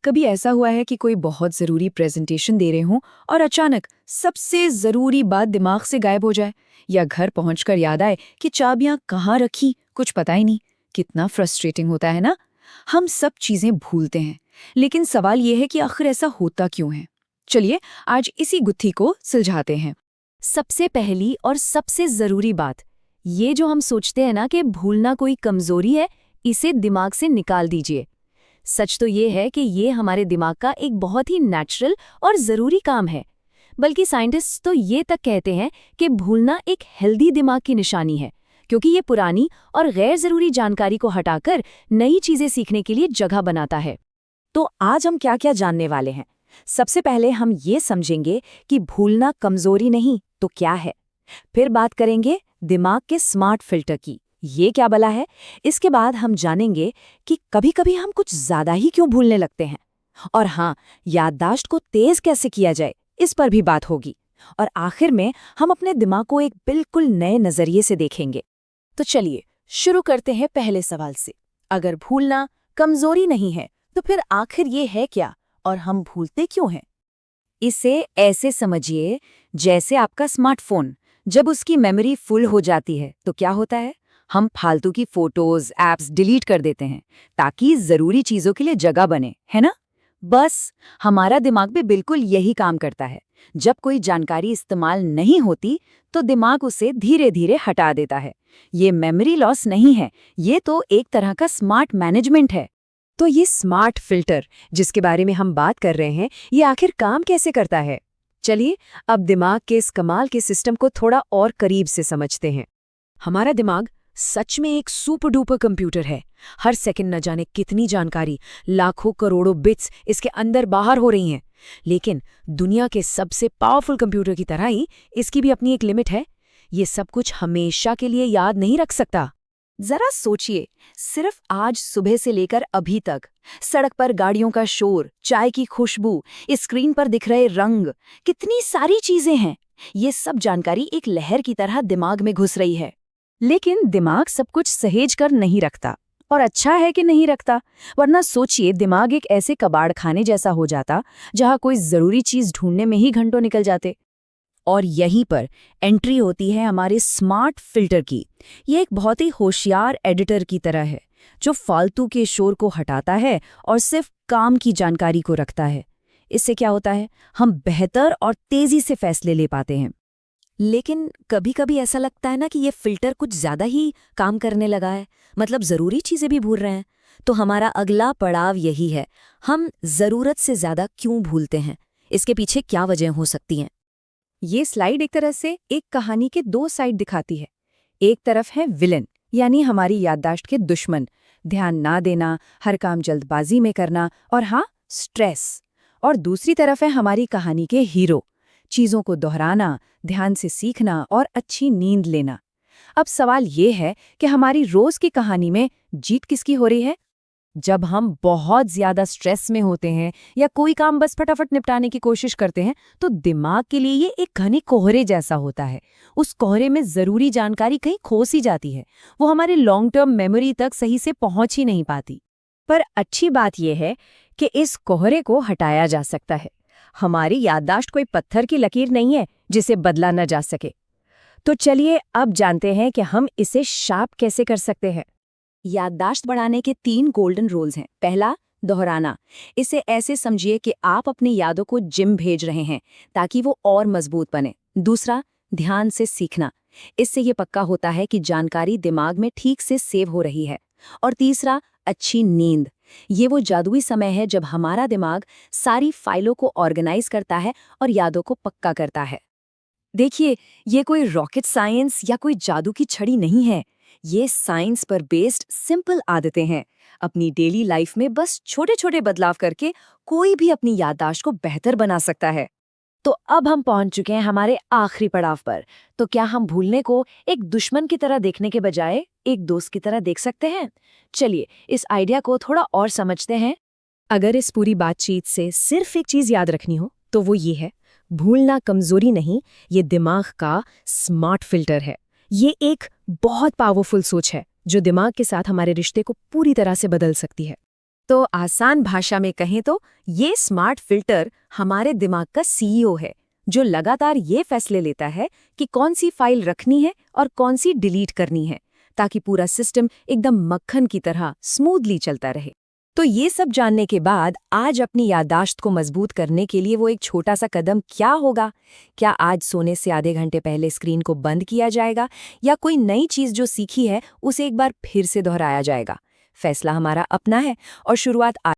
कभी ऐसा हुआ है कि कोई बहुत ज़रूरी प्रेजेंटेशन दे रहे हों और अचानक सबसे ज़रूरी बात दिमाग से गायब हो जाए, या घर पहुंचकर याद आए कि चाबियां कहाँ रखी, कुछ पता ही नहीं। कितना फ्रस्ट्रेटिंग होता है ना। हम सब चीज़ें भूलते हैं, लेकिन सवाल यह है कि आखिर ऐसा होता क्यों है। चलिए आज इसी गुत्थी को सुलझाते हैं। सबसे पहली और सबसे ज़रूरी बात, ये जो हम सोचते हैं ना कि भूलना कोई कमज़ोरी है, इसे दिमाग से निकाल दीजिए। सच तो ये है कि ये हमारे दिमाग का एक बहुत ही नेचुरल और ज़रूरी काम है। बल्कि साइंटिस्ट्स तो ये तक कहते हैं कि भूलना एक हेल्दी दिमाग की निशानी है, क्योंकि ये पुरानी और गैर ज़रूरी जानकारी को हटाकर नई चीज़ें सीखने के लिए जगह बनाता है। तो आज हम क्या क्या जानने वाले हैं। सबसे पहले हम ये समझेंगे कि भूलना कमज़ोरी नहीं तो क्या है। फिर बात करेंगे दिमाग के स्मार्ट फिल्टर की, ये क्या भला है। इसके बाद हम जानेंगे कि कभी-कभी हम कुछ ज़्यादा ही क्यों भूलने लगते हैं। और हाँ, याददाश्त को तेज़ कैसे किया जाए, इस पर भी बात होगी। और आखिर में हम अपने दिमाग को एक बिल्कुल नए नज़रिए से देखेंगे। तो चलिए शुरू करते हैं पहले सवाल से। अगर भूलना कमज़ोरी नहीं है तो फिर आखिर ये है क्या, और हम भूलते क्यों हैं? इसे ऐसे समझिए जैसे आपका स्मार्टफोन, जब उसकी मेमोरी फुल हो जाती है तो क्या होता है, हम फालतू की फोटोज, एप्स डिलीट कर देते हैं ताकि जरूरी चीजों के लिए जगह बने, है ना। बस हमारा दिमाग भी बिल्कुल यही काम करता है। जब कोई जानकारी इस्तेमाल नहीं होती तो दिमाग उसे धीरे धीरे हटा देता है। ये मेमोरी लॉस नहीं है, ये तो एक तरह का स्मार्ट मैनेजमेंट है। तो ये स्मार्ट फिल्टर जिसके बारे में हम बात कर रहे हैं, ये आखिर काम कैसे करता है? चलिए अब दिमाग के इस कमाल के सिस्टम को थोड़ा और करीब से समझते हैं। हमारा दिमाग सच में एक सुपर डुपर कंप्यूटर है। हर सेकंड न जाने कितनी जानकारी, लाखों करोड़ों बिट्स इसके अंदर बाहर हो रही हैं। लेकिन दुनिया के सबसे पावरफुल कंप्यूटर की तरह ही इसकी भी अपनी एक लिमिट है। ये सब कुछ हमेशा के लिए याद नहीं रख सकता। जरा सोचिए, सिर्फ आज सुबह से लेकर अभी तक सड़क पर गाड़ियों का शोर, चाय की खुशबू, स्क्रीन पर दिख रहे रंग, कितनी सारी चीजें हैं। ये सब जानकारी एक लहर की तरह दिमाग में घुस रही है। लेकिन दिमाग सब कुछ सहेज कर नहीं रखता, और अच्छा है कि नहीं रखता। वरना सोचिए, दिमाग एक ऐसे कबाड़ खाने जैसा हो जाता जहां कोई जरूरी चीज ढूंढने में ही घंटों निकल जाते। और यहीं पर एंट्री होती है हमारे स्मार्ट फिल्टर की। ये एक बहुत ही होशियार एडिटर की तरह है, जो फालतू के शोर को हटाता है और सिर्फ काम की जानकारी को रखता है। इससे क्या होता है, हम बेहतर और तेजी से फैसले ले पाते हैं। लेकिन कभी कभी ऐसा लगता है ना कि ये फिल्टर कुछ ज्यादा ही काम करने लगा है, मतलब जरूरी चीजें भी भूल रहे हैं। तो हमारा अगला पड़ाव यही है, हम जरूरत से ज्यादा क्यों भूलते हैं, इसके पीछे क्या वजह हो सकती हैं। ये स्लाइड एक तरह से एक कहानी के दो साइड दिखाती है। एक तरफ है विलन, यानी हमारी याददाश्त के दुश्मन, ध्यान ना देना, हर काम जल्दबाजी में करना और हाँ, स्ट्रेस। और दूसरी तरफ है हमारी कहानी के हीरो, चीजों को दोहराना, ध्यान से सीखना और अच्छी नींद लेना। अब सवाल ये है कि हमारी रोज की कहानी में जीत किसकी हो रही है। जब हम बहुत ज्यादा स्ट्रेस में होते हैं या कोई काम बस फटाफट निपटाने की कोशिश करते हैं, तो दिमाग के लिए ये एक घने कोहरे जैसा होता है। उस कोहरे में जरूरी जानकारी कहीं खो सी जाती है, वो हमारे लॉन्ग टर्म मेमोरी तक सही से पहुंच ही नहीं पाती। पर अच्छी बात यह है कि इस कोहरे को हटाया जा सकता है। हमारी याददाश्त कोई पत्थर की लकीर नहीं है जिसे बदला न जा सके। तो चलिए अब जानते हैं कि हम इसे शार्प कैसे कर सकते हैं। याददाश्त बढ़ाने के 3 गोल्डन रूल्स हैं। पहला, दोहराना। इसे ऐसे समझिए कि आप अपनी यादों को जिम भेज रहे हैं ताकि वो और मजबूत बने। दूसरा, ध्यान से सीखना। इससे ये पक्का होता है कि जानकारी दिमाग में ठीक से सेव हो रही है। और तीसरा, अच्छी नींद। ये वो जादुई समय है जब हमारा दिमाग सारी फाइलों को ऑर्गेनाइज करता है और यादों को पक्का करता है। देखिए, ये कोई रॉकेट साइंस या कोई जादू की छड़ी नहीं है। ये साइंस पर बेस्ड सिंपल आदतें हैं। अपनी डेली लाइफ में बस छोटे छोटे बदलाव करके कोई भी अपनी याददाश्त को बेहतर बना सकता है। तो अब हम पहुंच चुके हैं हमारे आखिरी पड़ाव पर। तो क्या हम भूलने को एक दुश्मन की तरह देखने के बजाय एक दोस्त की तरह देख सकते हैं? चलिए इस आइडिया को थोड़ा और समझते हैं। अगर इस पूरी बातचीत से सिर्फ एक चीज याद रखनी हो तो वो ये है, भूलना कमजोरी नहीं, ये दिमाग का स्मार्ट फिल्टर है। ये एक बहुत पावरफुल सोच है जो दिमाग के साथ हमारे रिश्ते को पूरी तरह से बदल सकती है। तो आसान भाषा में कहें तो ये स्मार्ट फिल्टर हमारे दिमाग का सीईओ है, जो लगातार ये फैसले लेता है कि कौन सी फाइल रखनी है और कौन सी डिलीट करनी है, ताकि पूरा सिस्टम एकदम मक्खन की तरह स्मूथली चलता रहे। तो ये सब जानने के बाद आज अपनी याददाश्त को मजबूत करने के लिए वो एक छोटा सा कदम क्या होगा? क्या आज सोने से आधे घंटे पहले स्क्रीन को बंद किया जाएगा, या कोई नई चीज़ जो सीखी है उसे एक बार फिर से दोहराया जाएगा? फैसला हमारा अपना है और शुरुआत